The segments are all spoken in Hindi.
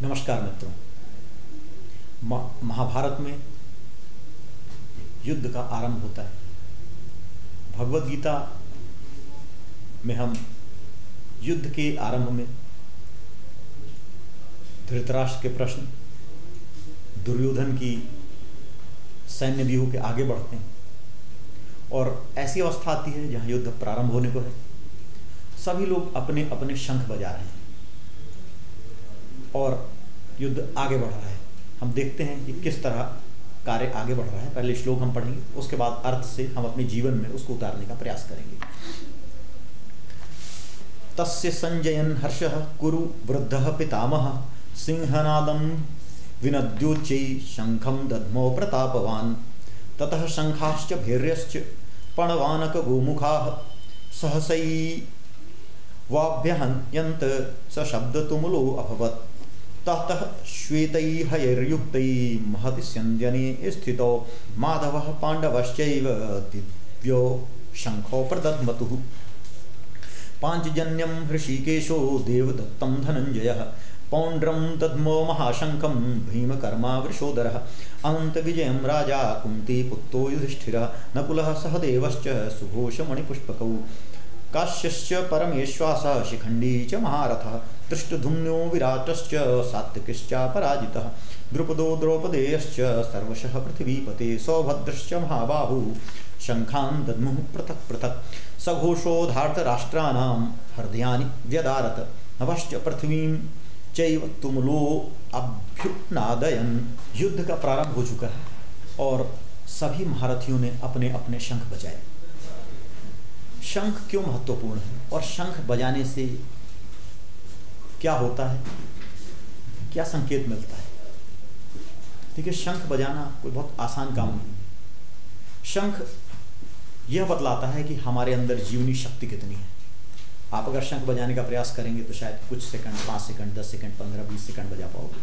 नमस्कार मित्रों। महाभारत में युद्ध का आरंभ होता है। भगवद गीता में हम युद्ध के आरंभ में धृतराष्ट्र के प्रश्न, दुर्योधन की सैन्य व्यूह के आगे बढ़ते हैं और ऐसी अवस्था आती है जहां युद्ध प्रारंभ होने को है। सभी लोग अपने अपने शंख बजा रहे हैं और युद्ध आगे बढ़ रहा है। हम देखते हैं कि किस तरह कार्य आगे बढ़ रहा है। पहले श्लोक हम पढ़ेंगे, उसके बाद अर्थ से हम अपने जीवन में उसको उतारने का प्रयास करेंगे। तस्य संजयन हर्षः कुरु वृद्धः पितामहः सिंहनादं विनद्योच्चै शंखं दद्मो प्रतापवान् ततः शंखाश्च भैर्यश्च पणवानक गोमुखाः सहसैवाभ्यहन्यन्त सशब्दतुमुलो अभवत् ततः श्वेतैर्हयैर्युक्तैः महति स्यन्दने स्थितो माधवः पाण्डवश्चैव दिव्यो शंखो प्रदद्मतुः पाञ्चजन्यं हृषीकेशो देवदत्तं धनञ्जयः पौण्ड्रं दद्मो महाशंखं भीमकर्मा वृषोदरः अनन्तविजयं राजा कुन्तीपुत्रो युधिष्ठिरः नकुलः सहदेवश्च सुघोषमणिपुष्पकौ काश्यश्च परमेश्वासः शिखण्डी च महारथः दृष्टधुम्नो विराटश्च सात्विकश्चापराजितः द्रुपदो द्रौपदेयश्च सर्वशः पृथिवीपते सौभद्रश्च महाबाहु शंखान् दद्मुः पृथक् पृथक् सघोषो धार्तराष्ट्राणां हृदयानि व्यदारत नभश्च पृथ्वीं चैव तुमुलो अभ्युनादयन्। युद्ध का प्रारंभ हो चुका है और सभी महारथियों ने अपने अपने शंख बजाए। शंख क्यों महत्वपूर्ण है और शंख बजाने से क्या होता है, क्या संकेत मिलता है? देखिए, शंख बजाना कोई बहुत आसान काम नहीं है। शंख यह बतलाता है कि हमारे अंदर जीवनी शक्ति कितनी है। आप अगर शंख बजाने का प्रयास करेंगे तो शायद कुछ सेकंड, 5 सेकंड, 10 सेकंड, 15, 20 सेकंड बजा पाओगे।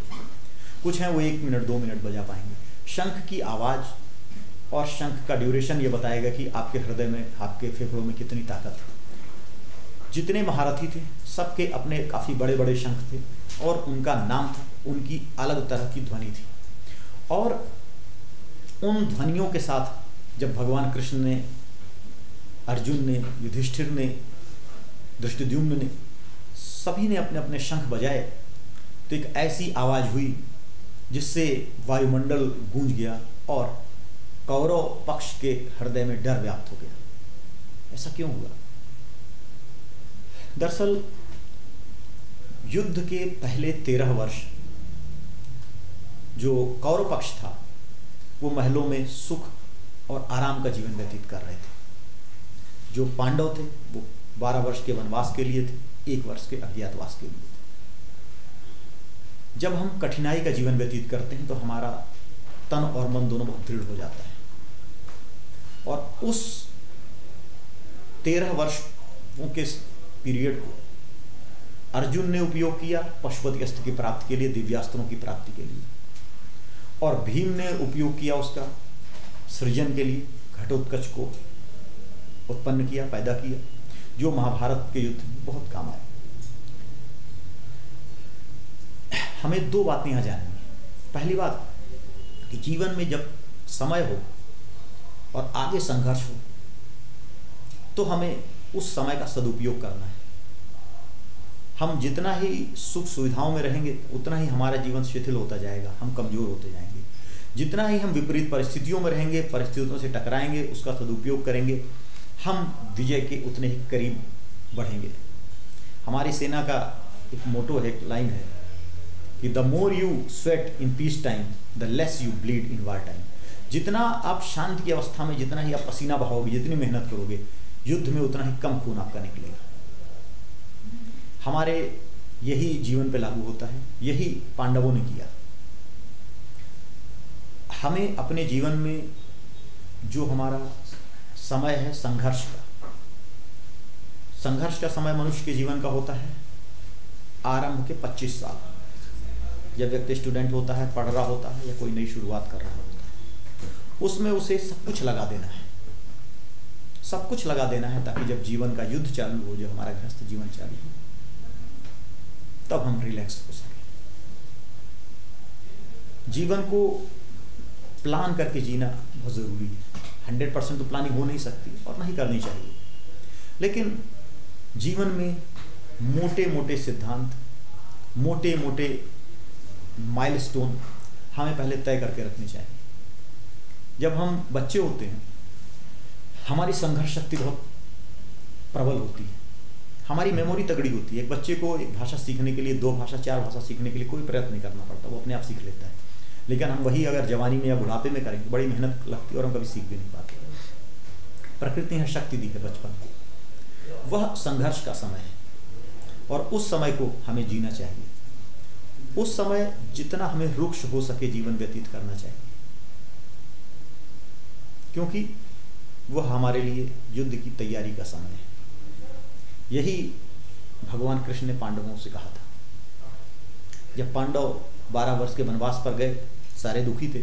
कुछ हैं वो 1 मिनट, 2 मिनट बजा पाएंगे। शंख की आवाज़ और शंख का ड्यूरेशन ये बताएगा कि आपके हृदय में, आपके फेफड़ों में कितनी ताकत है। जितने महारथी थे सबके अपने काफ़ी बड़े बड़े शंख थे और उनका नाम था, उनकी अलग तरह की ध्वनि थी। और उन ध्वनियों के साथ जब भगवान कृष्ण ने, अर्जुन ने, युधिष्ठिर ने, धृष्टद्युम्न ने, सभी ने अपने अपने शंख बजाए तो एक ऐसी आवाज़ हुई जिससे वायुमंडल गूंज गया और कौरव पक्ष के हृदय में डर व्याप्त हो गया। ऐसा क्यों हुआ? दरअसल युद्ध के पहले 13 वर्ष जो कौरव पक्ष था वो महलों में सुख और आराम का जीवन व्यतीत कर रहे थे। जो पांडव थे वो 12 वर्ष के वनवास के लिए थे, 1 वर्ष के अज्ञातवास के लिए थे। जब हम कठिनाई का जीवन व्यतीत करते हैं तो हमारा तन और मन दोनों बहुत दृढ़ हो जाता है। और उस 13 वर्षों के पीरियड को अर्जुन ने उपयोग किया पशुपति अस्त्र की प्राप्ति के लिए, दिव्यास्त्रों की प्राप्ति के लिए, और भीम ने उपयोग किया उसका सृजन के लिए, घटोत्कच को उत्पन्न किया, पैदा किया, जो महाभारत के युद्ध में बहुत काम आया। हमें 2 बातें यहाँ जाननी है। पहली बात कि जीवन में जब समय हो और आगे संघर्ष हो तो हमें उस समय का सदुपयोग करना है। हम जितना ही सुख सुविधाओं में रहेंगे उतना ही हमारा जीवन शिथिल होता जाएगा, हम कमजोर होते जाएंगे। जितना ही हम विपरीत परिस्थितियों में रहेंगे, परिस्थितियों से टकराएंगे, उसका सदुपयोग करेंगे, हम विजय के उतने ही करीब बढ़ेंगे। हमारी सेना का एक मोटो है, एक लाइन है कि the more you sweat in peace time the less you bleed in war time. जितना आप शांति की अवस्था में, जितना ही आप पसीना बहाओगे, जितनी मेहनत करोगे, युद्ध में उतना ही कम खून आपका निकलेगा। हमारे यही जीवन पे लागू होता है, यही पांडवों ने किया। हमें अपने जीवन में जो हमारा समय है संघर्ष का समय मनुष्य के जीवन का होता है आरंभ के 25 साल। जब व्यक्ति स्टूडेंट होता है, पढ़ रहा होता है या कोई नई शुरुआत कर रहा होता है, उसमें उसे सब कुछ लगा देना है, सब कुछ लगा देना है ताकि जब जीवन का युद्ध चालू हो, जब हमारा गृहस्थ जीवन चालू हो, तब हम रिलैक्स हो सकें। जीवन को प्लान करके जीना बहुत ज़रूरी है। 100% तो प्लानिंग हो नहीं सकती और नहीं करनी चाहिए, लेकिन जीवन में मोटे मोटे सिद्धांत, मोटे मोटे माइलस्टोन हमें पहले तय करके रखने चाहिए। जब हम बच्चे होते हैं हमारी संघर्ष शक्ति बहुत प्रबल होती है, हमारी मेमोरी तगड़ी होती है। एक बच्चे को एक भाषा सीखने के लिए 2 भाषा 4 भाषा सीखने के लिए कोई प्रयत्न नहीं करना पड़ता, वो अपने आप सीख लेता है। लेकिन हम वही अगर जवानी में या बुढ़ापे में करेंगे बड़ी मेहनत लगती है और हम कभी सीख भी नहीं पाते। प्रकृति ने शक्ति दी है बचपन को, वह संघर्ष का समय है और उस समय को हमें जीना चाहिए। उस समय जितना हमें रुक्ष हो सके जीवन व्यतीत करना चाहिए, क्योंकि वह हमारे लिए युद्ध की तैयारी का समय है। यही भगवान कृष्ण ने पांडवों से कहा था। जब पांडव 12 वर्ष के वनवास पर गए, सारे दुखी थे,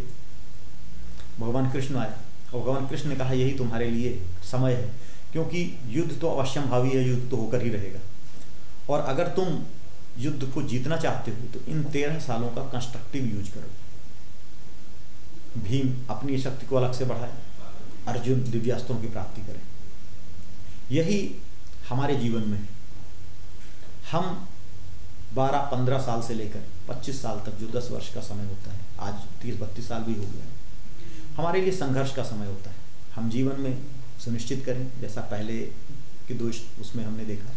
भगवान कृष्ण आए और भगवान कृष्ण ने कहा यही तुम्हारे लिए समय है, क्योंकि युद्ध तो अवश्यंभावी है, युद्ध तो होकर ही रहेगा, और अगर तुम युद्ध को जीतना चाहते हो तो इन 13 सालों का कंस्ट्रक्टिव यूज करो। भीम अपनी शक्ति को अलग से बढ़ाए, अर्जुन दिव्यास्त्रों की प्राप्ति करें। यही हमारे जीवन में हम 12-15 साल से लेकर 25 साल तक, जो 10 वर्ष का समय होता है, आज 30-32 साल भी हो गया है, हमारे लिए संघर्ष का समय होता है। हम जीवन में सुनिश्चित करें, जैसा पहले के दोष उसमें हमने देखा,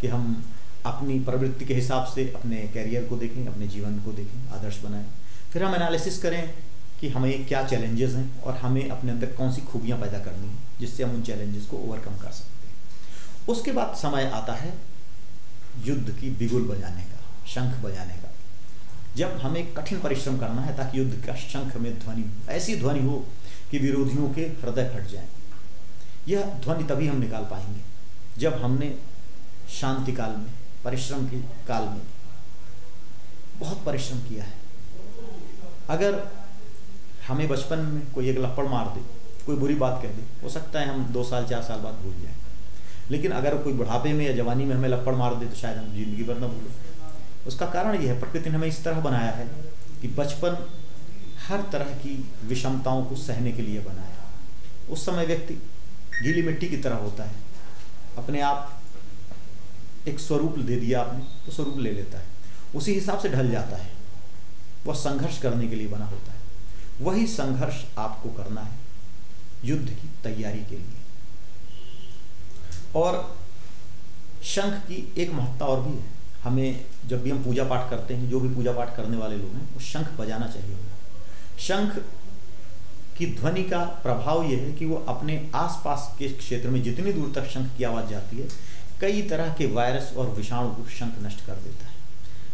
कि हम अपनी प्रवृत्ति के हिसाब से अपने कैरियर को देखें, अपने जीवन को देखें, आदर्श बनाएं। फिर हम एनालिसिस करें कि हमें क्या चैलेंजेस हैं और हमें अपने अंदर कौन सी खूबियाँ पैदा करनी हैं जिससे हम उन चैलेंजेस को ओवरकम कर सकते हैं। उसके बाद समय आता है युद्ध की बिगुल बजाने का, शंख बजाने का। जब हमें कठिन परिश्रम करना है ताकि युद्ध का शंख में ध्वनि, ऐसी ध्वनि हो कि विरोधियों के हृदय फट जाएं। यह ध्वनि तभी हम निकाल पाएंगे जब हमने शांति काल में, परिश्रम के काल में बहुत परिश्रम किया है। अगर हमें बचपन में कोई एक लपड़ मार दे, कोई बुरी बात कह दे, हो सकता है हम 2 साल 4 साल बाद भूल जाएं। लेकिन अगर कोई बुढ़ापे में या जवानी में हमें लपड़ मार दे तो शायद हम जिंदगी भर न भूलें। उसका कारण यह है, प्रकृति ने हमें इस तरह बनाया है कि बचपन हर तरह की विषमताओं को सहने के लिए बना है। उस समय व्यक्ति गीली मिट्टी की तरह होता है, अपने आप एक स्वरूप दे दिया आपने तो स्वरूप ले लेता है, उसी हिसाब से ढल जाता है। वह संघर्ष करने के लिए बना होता है। वही संघर्ष आपको करना है युद्ध की तैयारी के लिए। और शंख की एक महत्ता और भी है। हमें जब भी हम पूजा पाठ करते हैं, जो भी पूजा पाठ करने वाले लोग हैं, वो शंख बजाना चाहिए। शंख की ध्वनि का प्रभाव यह है कि वो अपने आसपास के क्षेत्र में जितनी दूर तक शंख की आवाज़ जाती है, कई तरह के वायरस और विषाणु को शंख नष्ट कर देता है।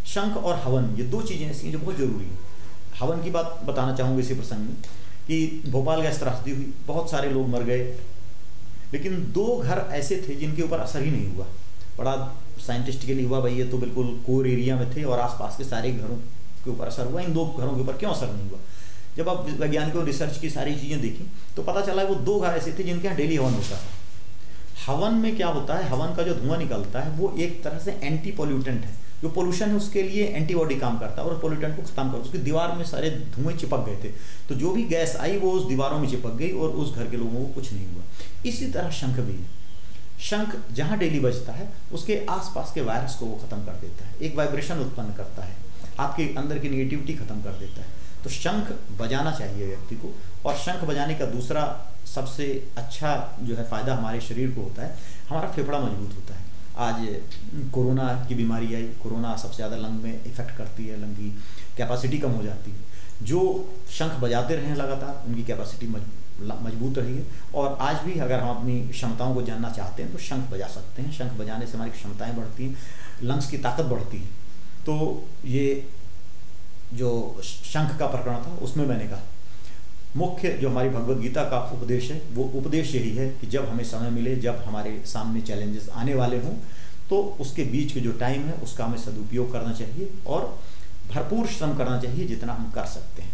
शंख और हवन, ये 2 चीज़ें ऐसी हैं जो बहुत जरूरी हैं। हवन की बात बताना चाहूँगा इसी प्रसंग में कि भोपाल गैस त्रासदी हुई, बहुत सारे लोग मर गए, लेकिन 2 घर ऐसे थे जिनके ऊपर असर ही नहीं हुआ। बड़ा साइंटिस्टिकली हुआ भाई, ये तो बिल्कुल कोर एरिया में थे और आसपास के सारे घरों के ऊपर असर हुआ, इन 2 घरों के ऊपर क्यों असर नहीं हुआ? जब आप वैज्ञानिकों ने रिसर्च की सारी चीज़ें देखी तो पता चला वो 2 घर ऐसे थे जिनके यहाँ डेली हवन होता था। हवन में क्या होता है, हवन का जो धुआं निकलता है वो एक तरह से एंटी पोल्यूटेंट है। जो पोल्यूशन है उसके लिए एंटीबॉडी काम करता है और पोल्यूटेंट को खत्म करता है। उसकी दीवार में सारे धुएं चिपक गए थे, तो जो भी गैस आई वो उस दीवारों में चिपक गई और उस घर के लोगों को कुछ नहीं हुआ। इसी तरह शंख भी है। शंख जहाँ डेली बजता है उसके आसपास के वायरस को वो खत्म कर देता है, एक वाइब्रेशन उत्पन्न करता है, आपके अंदर की नेगेटिविटी खत्म कर देता है। तो शंख बजाना चाहिए व्यक्ति को। और शंख बजाने का दूसरा सबसे अच्छा जो है फ़ायदा हमारे शरीर को होता है, हमारा फेफड़ा मजबूत होता है। आज कोरोना की बीमारी आई, कोरोना सबसे ज़्यादा लंग में इफेक्ट करती है, लंग की कैपेसिटी कम हो जाती है। जो शंख बजाते रहे लगातार उनकी कैपेसिटी मजबूत रही है। और आज भी अगर हम अपनी क्षमताओं को जानना चाहते हैं तो शंख बजा सकते हैं। शंख बजाने से हमारी क्षमताएँ बढ़ती हैं, लंग्स की ताकत बढ़ती है। तो ये जो शंख का प्रकरण था उसमें मैंने कहा मुख्य जो हमारी भगवद गीता का उपदेश है, वो उपदेश यही है कि जब हमें समय मिले, जब हमारे सामने चैलेंजेस आने वाले हों, तो उसके बीच के जो टाइम है उसका हमें सदुपयोग करना चाहिए और भरपूर श्रम करना चाहिए जितना हम कर सकते हैं।